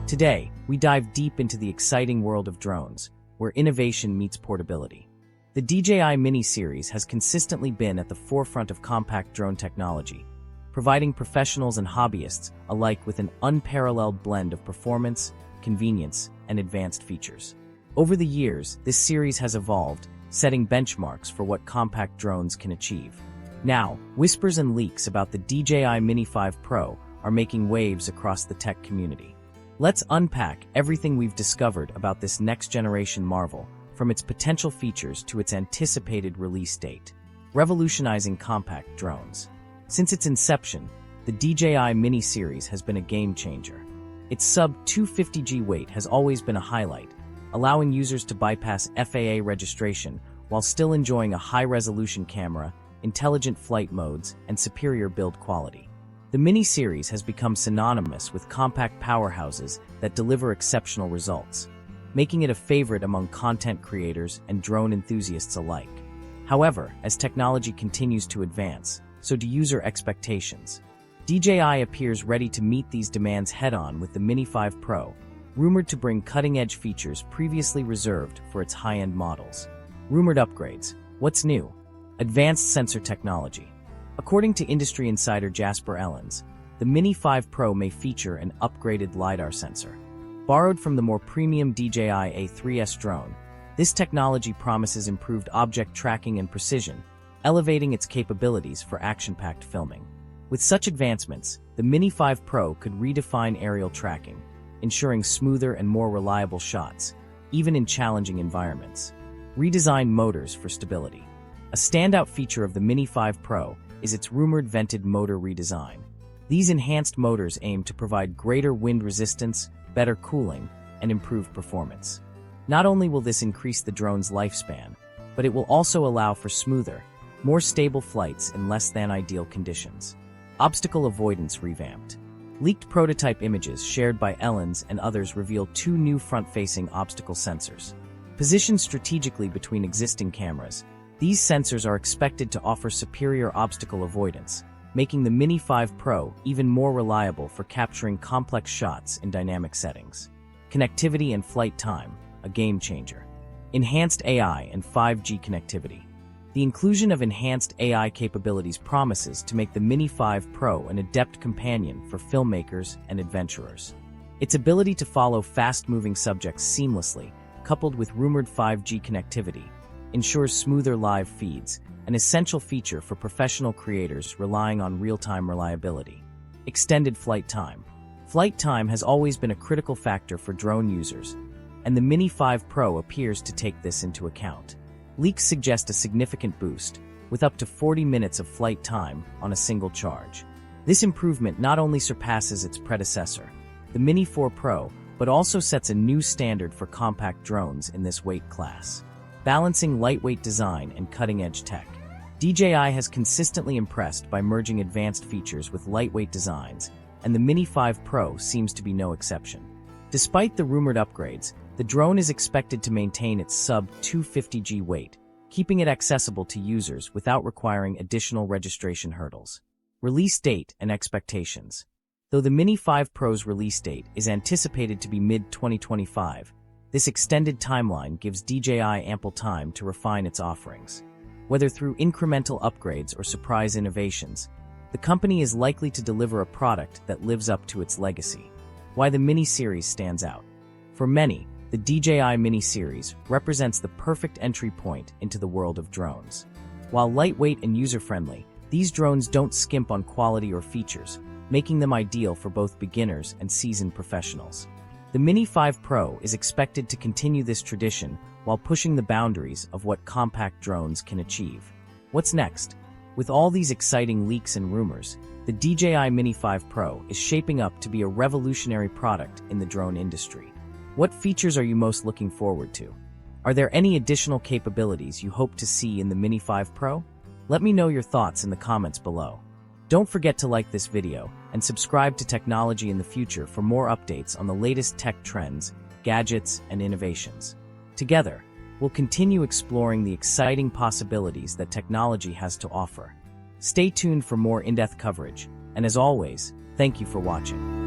Today, we dive deep into the exciting world of drones, where innovation meets portability. The DJI Mini series has consistently been at the forefront of compact drone technology, providing professionals and hobbyists alike with an unparalleled blend of performance, convenience, and advanced features. Over the years, this series has evolved, setting benchmarks for what compact drones can achieve. Now, whispers and leaks about the DJI Mini 5 Pro are making waves across the tech community. Let's unpack everything we've discovered about this next-generation marvel, from its potential features to its anticipated release date. Revolutionizing compact drones. Since its inception, the DJI Mini series has been a game-changer. Its sub-250g weight has always been a highlight, allowing users to bypass FAA registration while still enjoying a high-resolution camera, intelligent flight modes, and superior build quality. The Mini series has become synonymous with compact powerhouses that deliver exceptional results, making it a favorite among content creators and drone enthusiasts alike. However, as technology continues to advance, so do user expectations. DJI appears ready to meet these demands head-on with the Mini 5 Pro, rumored to bring cutting-edge features previously reserved for its high-end models. Rumored upgrades. What's new? Advanced sensor technology. According to industry insider Jasper Ellens, the Mini 5 Pro may feature an upgraded LiDAR sensor. Borrowed from the more premium DJI A3S drone, this technology promises improved object tracking and precision, elevating its capabilities for action-packed filming. With such advancements, the Mini 5 Pro could redefine aerial tracking, ensuring smoother and more reliable shots, even in challenging environments. Redesigned motors for stability. A standout feature of the Mini 5 Pro is its rumored vented motor redesign. These enhanced motors aim to provide greater wind resistance, better cooling, and improved performance. Not only will this increase the drone's lifespan, but it will also allow for smoother, more stable flights in less-than-ideal conditions. Obstacle avoidance revamped. Leaked prototype images shared by Ellens and others reveal two new front-facing obstacle sensors. Positioned strategically between existing cameras, these sensors are expected to offer superior obstacle avoidance, making the Mini 5 Pro even more reliable for capturing complex shots in dynamic settings. Connectivity and flight time, a game-changer. Enhanced AI and 5G connectivity. The inclusion of enhanced AI capabilities promises to make the Mini 5 Pro an adept companion for filmmakers and adventurers. Its ability to follow fast-moving subjects seamlessly, coupled with rumored 5G connectivity, ensures smoother live feeds, an essential feature for professional creators relying on real-time reliability. Extended flight time. Flight time has always been a critical factor for drone users, and the Mini 5 Pro appears to take this into account. Leaks suggest a significant boost, with up to 40 minutes of flight time on a single charge. This improvement not only surpasses its predecessor, the Mini 4 Pro, but also sets a new standard for compact drones in this weight class. Balancing lightweight design and cutting-edge tech. DJI has consistently impressed by merging advanced features with lightweight designs, and the Mini 5 Pro seems to be no exception. Despite the rumored upgrades, the drone is expected to maintain its sub-250g weight, keeping it accessible to users without requiring additional registration hurdles. Release date and expectations. Though the Mini 5 Pro's release date is anticipated to be mid-2025, this extended timeline gives DJI ample time to refine its offerings. Whether through incremental upgrades or surprise innovations, the company is likely to deliver a product that lives up to its legacy. Why the Mini series stands out. For many, the DJI Mini series represents the perfect entry point into the world of drones. While lightweight and user-friendly, these drones don't skimp on quality or features, making them ideal for both beginners and seasoned professionals. The Mini 5 Pro is expected to continue this tradition while pushing the boundaries of what compact drones can achieve. What's next? With all these exciting leaks and rumors, the DJI Mini 5 Pro is shaping up to be a revolutionary product in the drone industry. What features are you most looking forward to? Are there any additional capabilities you hope to see in the Mini 5 Pro? Let me know your thoughts in the comments below. Don't forget to like this video and subscribe to Technology in the Future for more updates on the latest tech trends, gadgets, and innovations. Together, we'll continue exploring the exciting possibilities that technology has to offer. Stay tuned for more in-depth coverage, and as always, thank you for watching.